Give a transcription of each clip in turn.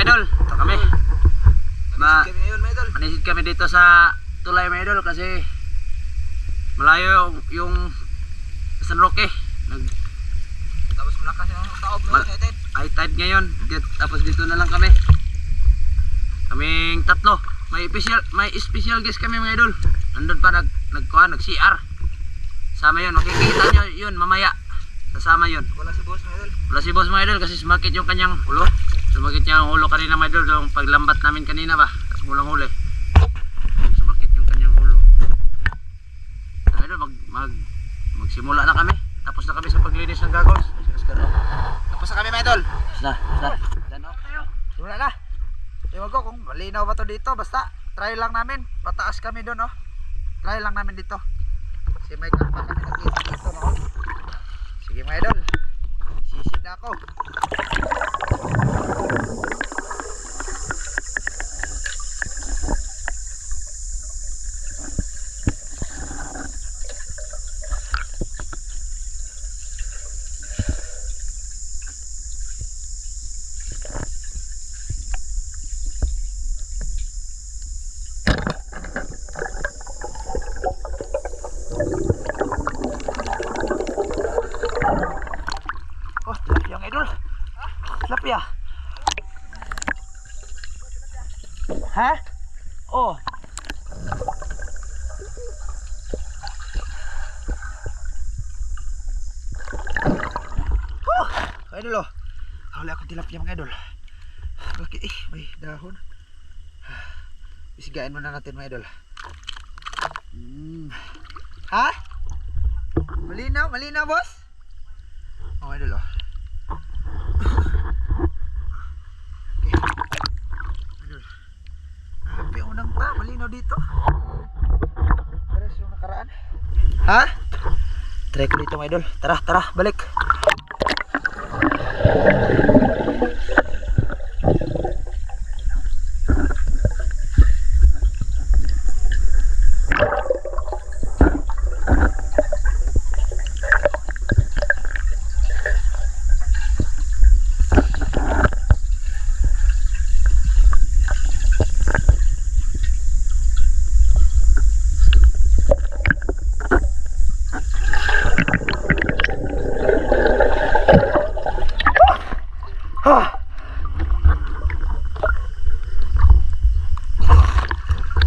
idol. Ito kami. Manisid kami dito sa tulay mga idol kasi malayo yung San Roque. Tapos malakas yung taob na yun. High tide ngayon. Tapos dito na lang kami. Kaming tatlo. May special guest kami mga idol. Nandun pa nag-CR. Sama yun. Makikita nyo yun mamaya. Kasama yun. Wala si boss mga idol. Wala si boss mga idol kasi sumakit yung kanyang ulo. Sumakit niya yung ulo kanina mga idol. Yung paglambat namin kanina ba. Tapos mulang huli. Sumakit yung kanyang ulo. Mga idol magsimula na kami. Tapos na kami sa paglinis ng goggles. Tapos na kami mga idol. Simula na. Ewan ko kung malinaw ba to dito. Basta try lang namin. Pataas kami doon oh. Try lang namin dito. Kasi may karpa kami nag-isip dito no. Sige mga idol. Sisid na ako. Tilapia. Ha? Oh. Idol oh. Huli ako tilapia mga idol. Laki may dahon. Isigain muna natin mga idol. Ha? Malinaw? Malinaw boss? Oh idol oh. Malinaw dito. Pares yung nakaraan. Ha? Try ko dito mga idol. Tara, balik.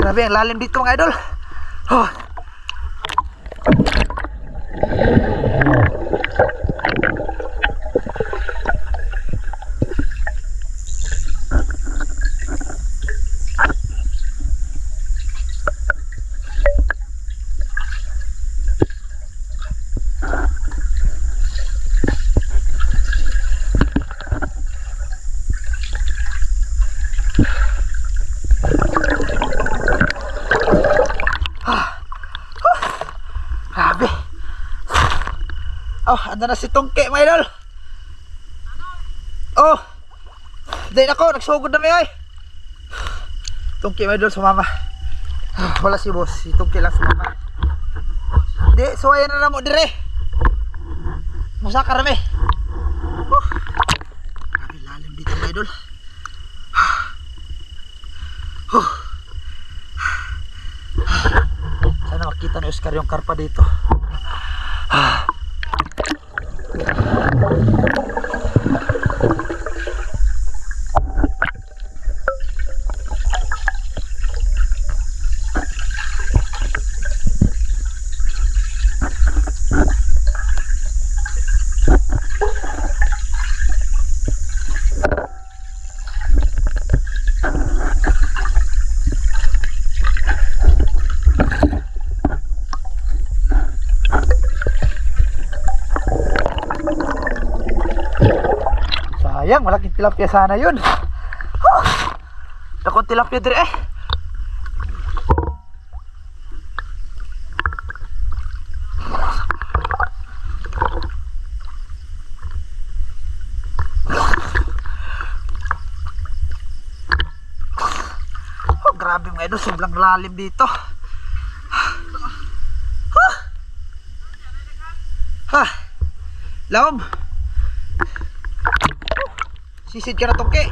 Grabe ang lalim dito mga idol. Grabe. Oh, anda na si Tungke mga idol. Oh. Dahil ako, nagsugod na may ay. Tungke mga idol sumama. Wala si boss, si Tungke lang sumama. Di, so ayan na mo dire. Musa ka rami. Grabe lalim dito mga idol. Sana makita ni Oscar yung karpa dito. Sayang, malaking tilapia sana yun. Dakong tilapia dire eh. Oh, grabe mga idol, sobrang lalim dito. Lawom. Sisid ka na Tungke.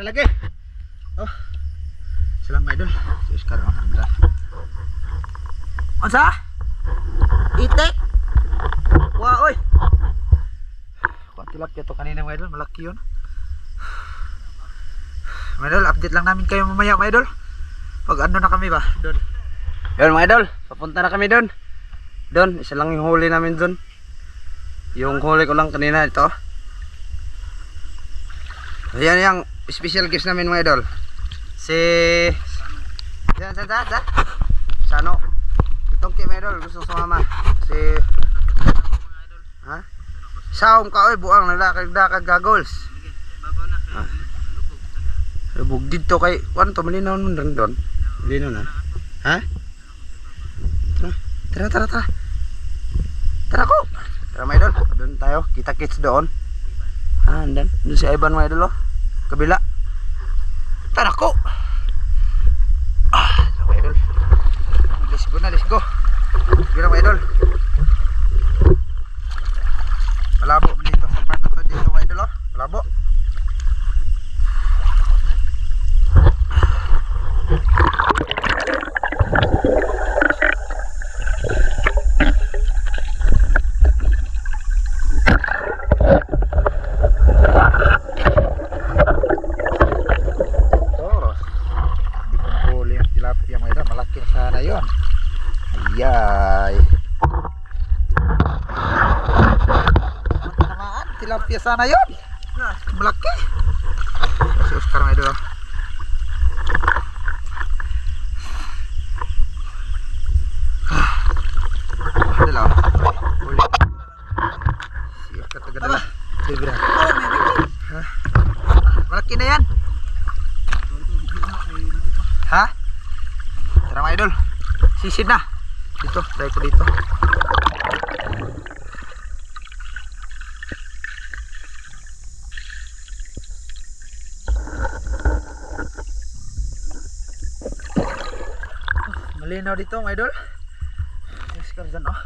lagi. Oh. Silang mga idol. Si Oscar ang handa. Unsa? Itik. Wa oy. Kuan tilapia to kanina mga idol, malaki 'yun. Mga idol, update lang namin kayo mamaya mga idol. Pag ano na kami ba? Doon. Yun mga idol, papunta na kami doon. Doon, isa lang yung huli namin doon. Yung huli ko lang kanina ito. Ayan yung special guest namin mga idol. Si Sano. Itong kay mga idol, gusto sumama. Si ha? Saom ka oy, buang nagdakag gagols. Lubog dito kay kuan to malinaw nun rin doon. Malinaw na. Ha? Tara. Tara ko. Tara mga idol, doon tayo. Kita kits doon. Andan. Doon si Ivan mga idol oh. Kabila. Tara ko. Tara mga idol. Let's go. Sige na mga idol. Malabo dito sa part na to dito mga idol oh. Malabo. Tilapia sana yun. Malaki. Si Oscar mga idol. Dalaw. Huli. Si Oscar tagadala. Libre. Ha? Malaki na yan. Ha? Tara mga idol. Sisid na. Dito, try ko dito. Malinaw dito mga idol. Oscar dyan oh.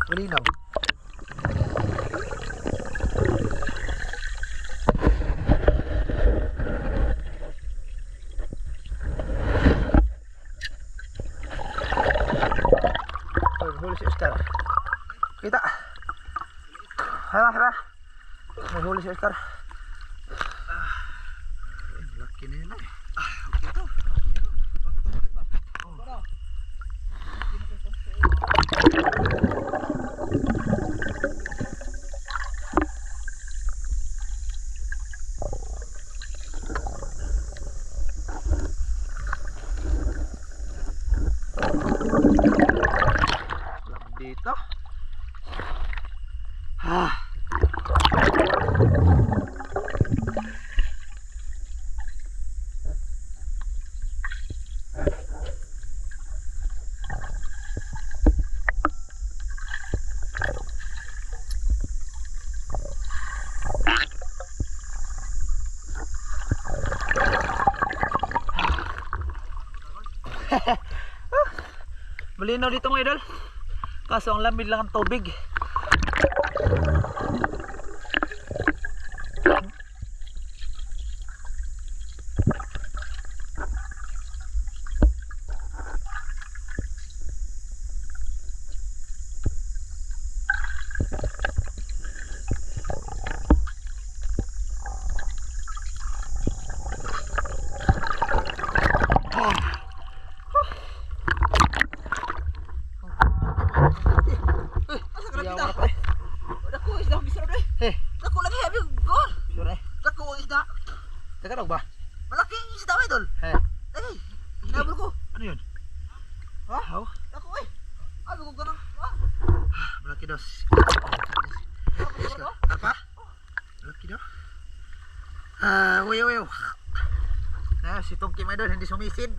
Malinaw. Huli si Oscar. Kita. Hala. May huli si Oscar. Laki na yun eh. Okay to. Dito. Malinaw dito mga idol. Kaso ang lamig lang ang tubig. Tagalog ba? Malaking isda ba idol? He. Eh, hinabol ko. Ano yun? Ha? How? Ako eh. Abi ko ganun. Ha? Malaki dos. Tapos ko. Apa? Malaki daw. Uyo. Si Tongki mga idol hindi sumisid.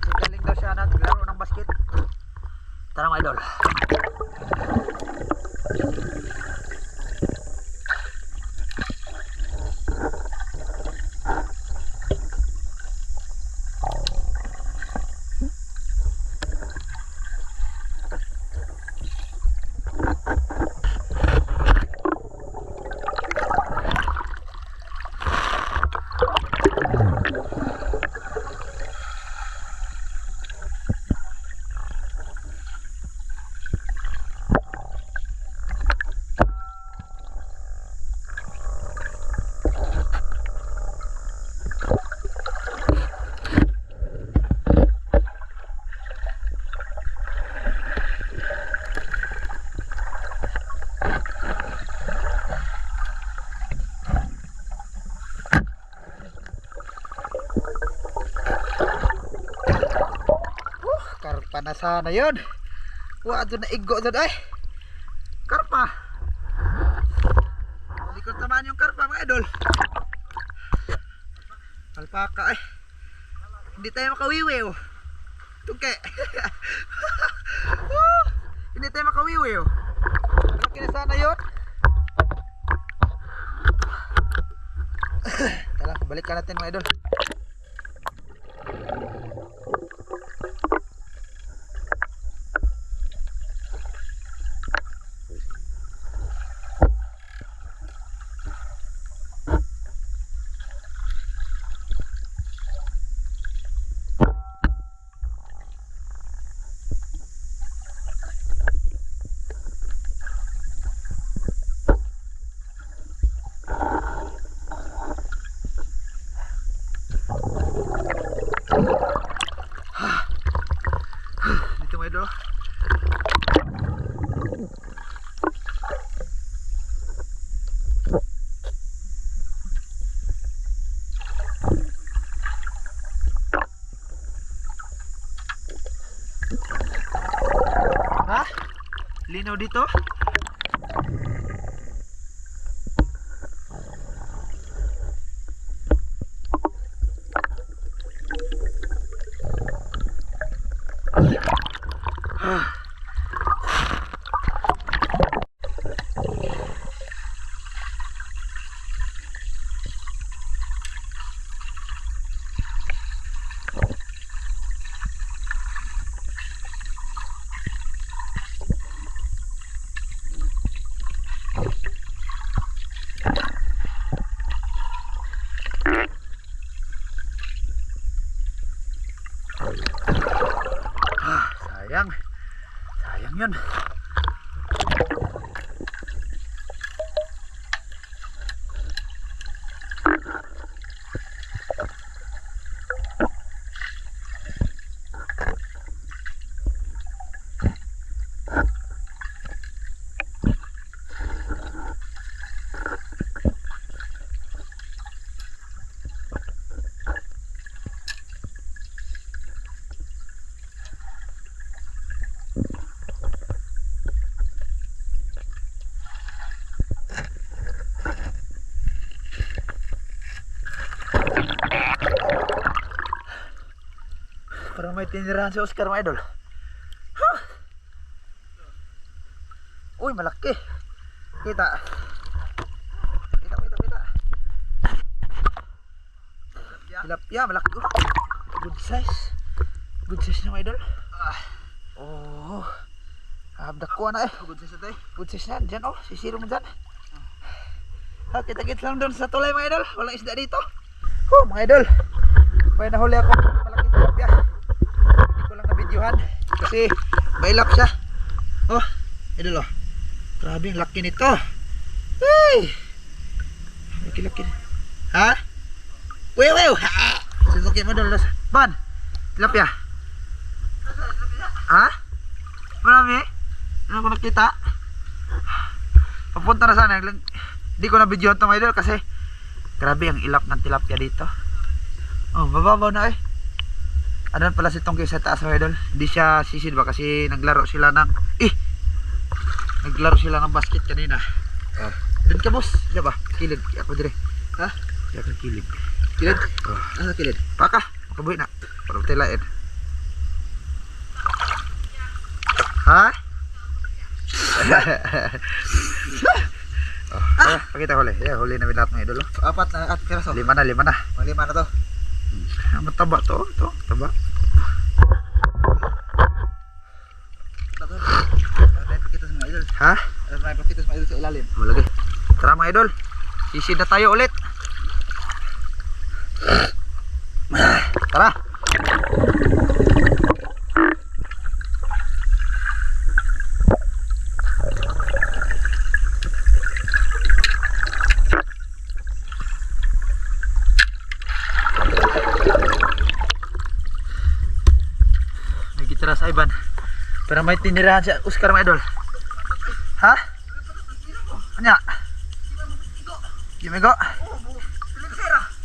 Galing daw siya naglaro ng basket. Tara mga idol. Karpa na sana yun. Wa doon na igo doon ay. Karpa. Hindi ko tamaan yung karpa mga idol. Alpaka ay. Hindi tayo makawiwi oh. Tungke. Hindi tayo makawiwi oh. Malaki na sana yun. Tala, balikan natin mga idol. Dito mga idol. Ha? Linaw dito? Sayang. Sayang yun. Parang may tinirahan si Oscar mga idol. Huh! Uy, malaki. Kita. Kita. Tilapia, malaki. Good size. Good size na mga idol. Oh. Habdak ko na eh. Good size ito eh. Good size na. Diyan oh. Sisiro mo dyan. Kita-kits lang doon sa tulay mga idol. Walang isda dito. Oh, mga idol. May nahuli ako malaki tilapia. Hindi ko lang na-videohan kasi mailap siya. Oh, idol oh. Grabe ang laki nito. Hey! Laki-laki. Ha? Wew! Ha! Susukin mo doon. Ban! Tilapia. Ha? Marami? Ano ko nakita? Papunta na sana. Hindi ko na-videohan ito mga idol kasi grabe ang ilap ng tilapia dito. Oh, mababaw na eh. Ano pala si Tongki sa taas mga idol? Hindi siya sisid ba kasi naglaro sila ng basket kanina. Doon ka boss, di ba? Kilid, ako dire. Ha? Di ako kilid. Kilid? Oh. Ano kilid? Paka, makabuhi na. Para tilain. Ha? Oh, pakita huli. Yeah, huli na lahat mga idol. Oh. Apat na piraso. Lima na. Lima na to. Mataba to, taba. May pakita sa mga idol. Ha? May pakita sa mga idol sa ilalim. O lagi. Tara mga idol. Sisid na tayo ulit. Tara. Nagitira sa Iban. Pero may tinirahan si Oscar mga idol. Ha? Nya. Gimigo.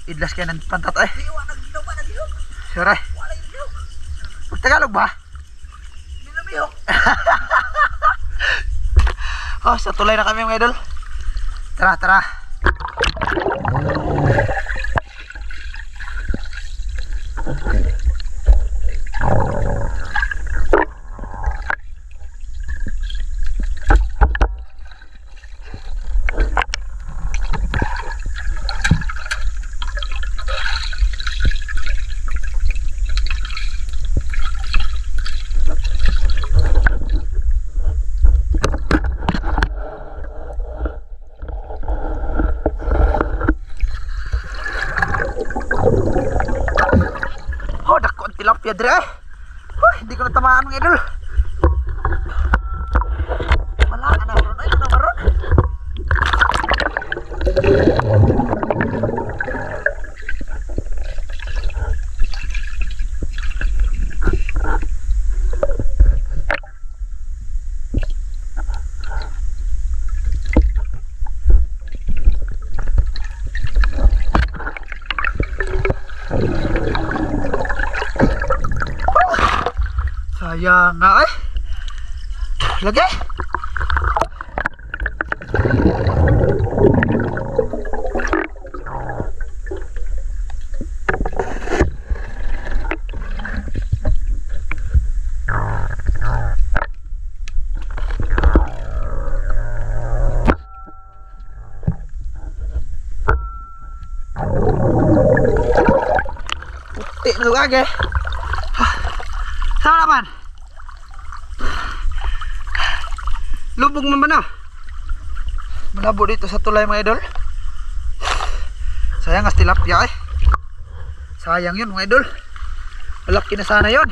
Idlas kayo ng pantat eh. Sure eh. Tagalog ba? Oh, sa tulay na kami mga idol. Tara, tara. Oh, dako ang tilapia dire. Hindi ko natamaan mga idol. Wala ka na maron. Ay, ano maron? Sayang nga eh. Lagi. Puti na lagi. Sama naman. Lubog naman na. Malabo dito sa tulay mga idol. Sayang as tilapia eh. Sayang yun mga idol. Malaki na sana yun.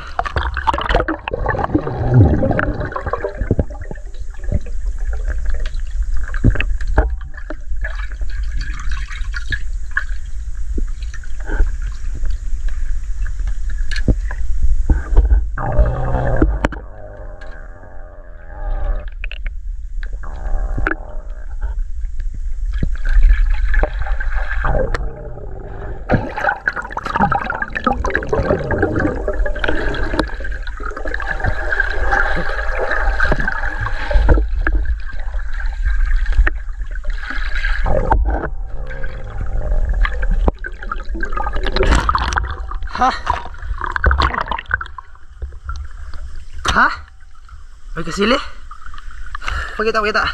Ha? Ha? May kasili? Pakita, pakita.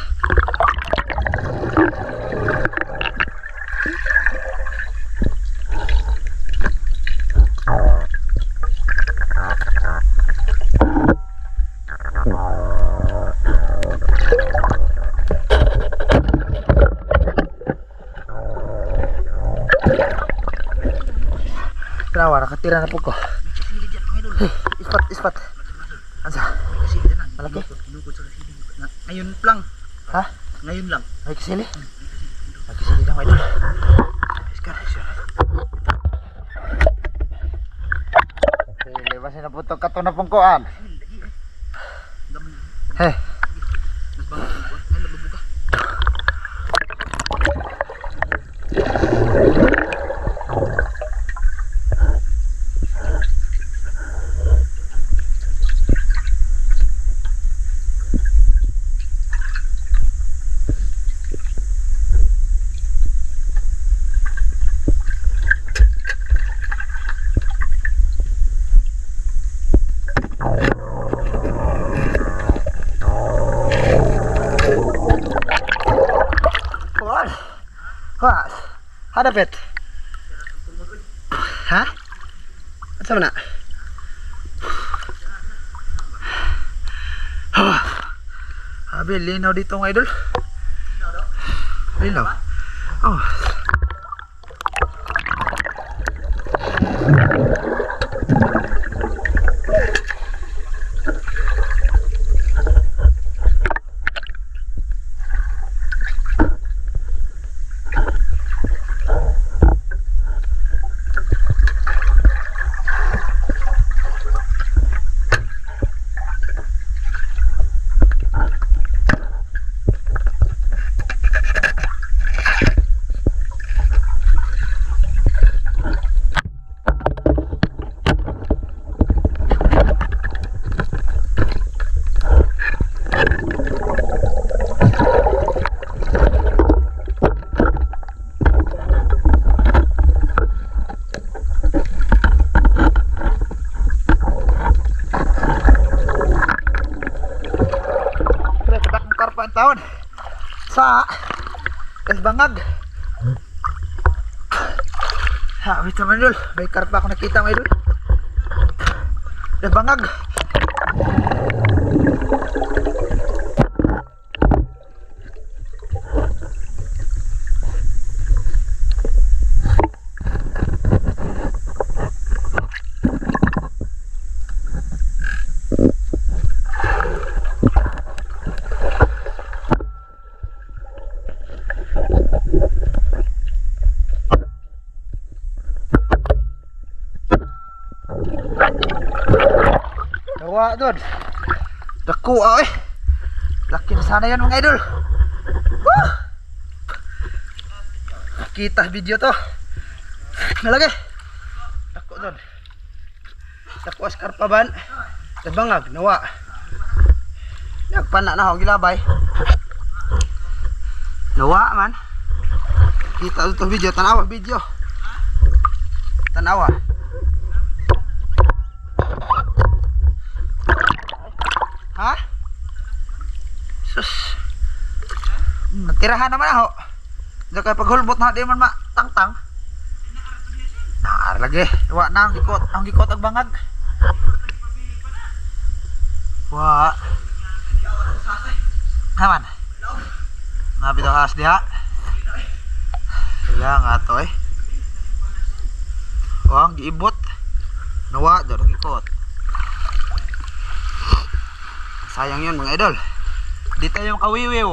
Trawa, nakatira na po ko. Ispat, ispat. Ansa? Malaki? Ngayon lang. Ha? Ngayon lang. May kasili? May kasili lang kayo. Iskar, iskar. Kasili, basta na po ito kato na pong kuan. Heh. Mas bangat ang buwan. Ay, nabubuka. Wah, hadapit. Ha? At sama na? Abi, linaw dito mga idol. Linaw? Oh. Kas bangag. Ha, wait naman idol. May karpa ako nakita mga idol. Kas bangag. Nawa doon. Daku eh. Laki na sana yan mga idol. Woo! Kita video to. Nalagay. Daku doon. Daku askarpa ban. Bangag nawa. Nagpana na ako gilabay. Nawa man. Kita to video, tanawa video. Tanawa. Ha? Sus. Natirahan naman ako. Diyan kaya paghulbot na di man matangtang. Naar lagi. Wa na ang gikot. Ang gikot ang bangag. Wa. Haman. Mabito has diha. Sila nga to eh. Wa ang giibot. Nawa doon ang gikot. Sayang yun mga idol. Dito yung kawiwiw.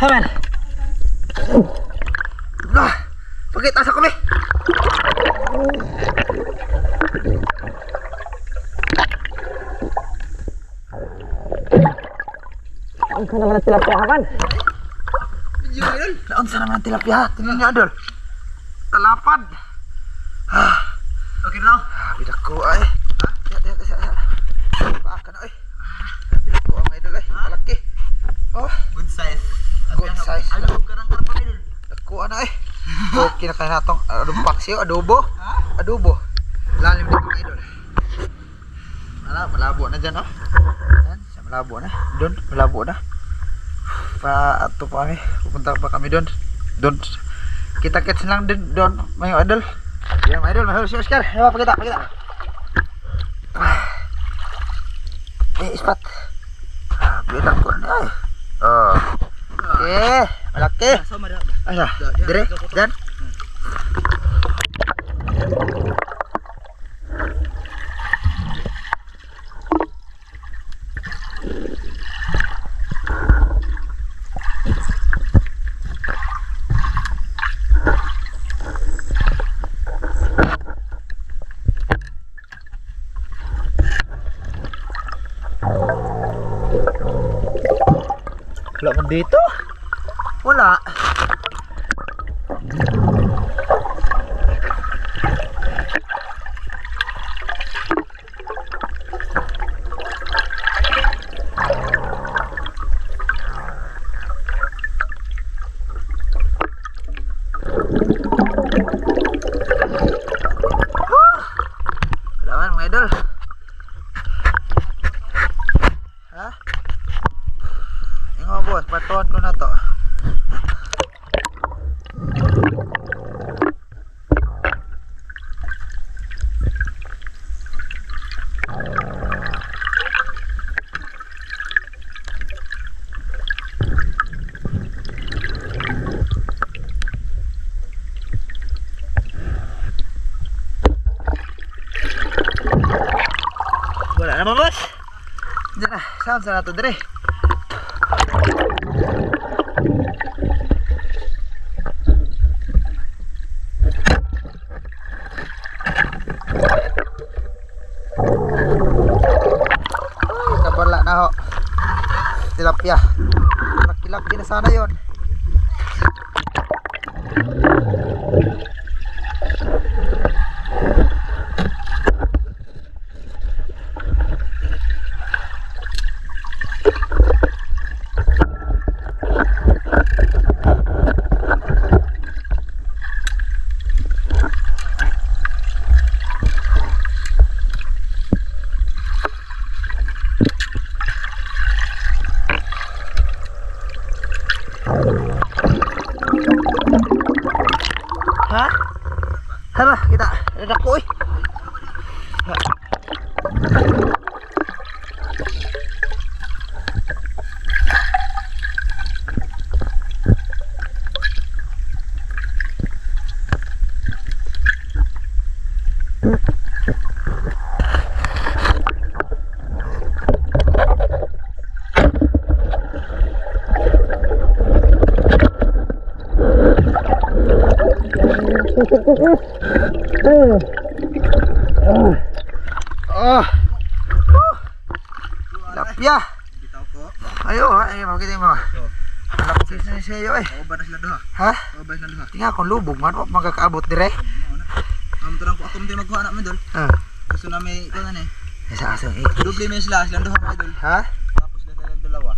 Haman. Nah, pakita sa kami. Ang sana naman ang tilapia, Haman. Ang sana naman ang tilapia. Tingnan niyo, idol. Talapad. Okay na. Bidak ko ay. Paaka na ay. Bidak ko ang idol ay. Malaki. Oh, Good size. good size. Adobo karang karpa idol. Dako na ay. Okay na kayo natong paksiw, adobo. Adobo. Lalim dito mga idol. Malabo na dyan oh. Yan, siya malabo na. Doon, malabo na. Ato pa kami. Pupunta pa kami doon. Doon. Kita-kits lang din doon mga idol. Yan mga idol, mahal si Oscar. Yan, pakita. Ispat. Bilang ko na ay. Oh. Okay, malaki. So mara. Asa, dire, dan. Wala man dito. Wala. Wala man mga idol. Ha? Ingo boss, patuan ko na to. Wala naman boss. Diyan na, saan sa nato dire? Malaki na sana yun. Ha? Hala, kita. Ada ko eh. Oh. Lapya. Bitaw ko. Ayo, ay makita mo. Lapya na siya yo eh. Kauban na sila duha. Ha? Kauban sila duha. Tinga kon lubog man wa magakaabot dire. Ang turang ko ako mo magkuha na mo idol. Gusto na may ito na ni. Isa asa eh. Doble men sila duha mga idol. Ha? Tapos sila talang dalawa.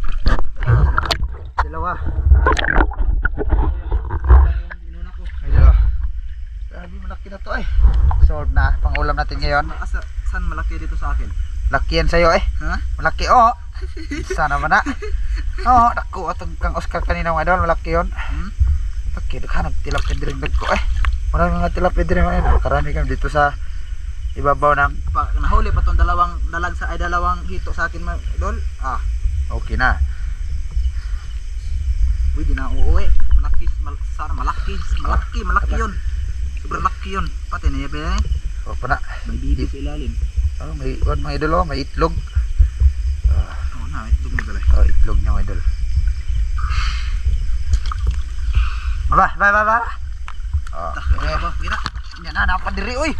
Dalawa. Inuna ko. Ay dalawa. Grabe malaki na to eh. Solve na pangulam natin ngayon. Asa san malaki dito sa akin? Lakihan sa'yo eh. Ha? Malaki oh. Sana man na. Oo, dako atong kang Oscar kanina mga idol, malaki yun. Laki, daghan tilapia din ko eh. Marami mga tilapia din mga idol. Karami kami dito sa ibabaw ng Nahuli pa tong dalawang dalag sa ay dalawang hito sa akin mga idol. okay na. Uy, di na uuwi. Malaki yun. Sobrang laki yun. Pati na yabe eh. O pa na. May bibi sa ilalim. Oh, may one mga idol, oh, may itlog. Oo na, itlog mo dala. Oh, itlog niya mga idol. Ba. Oh, Kaya ba? Kira. yan na napadiri oy.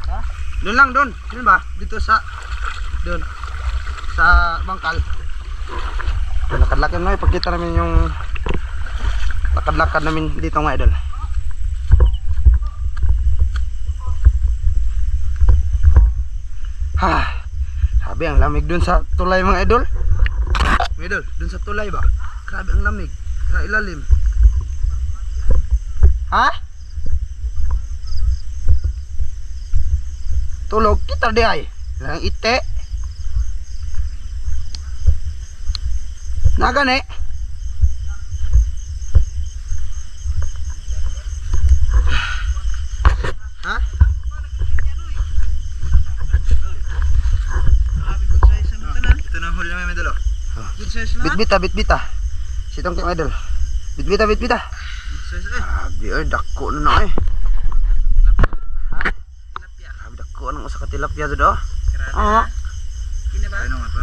Doon lang, doon. Doon ba? Dito sa... Doon. Sa bangkal. Lakad-lakad mo, ipakita namin yung... Lakad-lakad namin dito mga idol. Sabi ang lamig dun sa tulay mga idol. Mga idol, dun sa tulay ba? Grabe ang lamig. Sa ilalim. Ha? Tulog kita di ay. Lang ite. Nagane. Ha? Ito na huli namin idol. Good size na. Bitbita. Sitong kay idol. Bitbita. Good size eh. Abi ay dako na eh. Tilapia. Abi dako nang usa ka tilapia jud oh. Oo. Kini ba? Ano pa?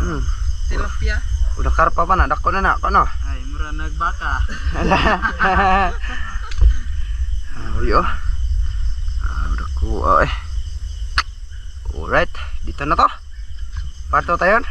Tilapia. Udah karpa pa na dako na kono. Ay, mura nagbaka. Abi oh. Dako eh. Alright, dito na to. Parto tayo.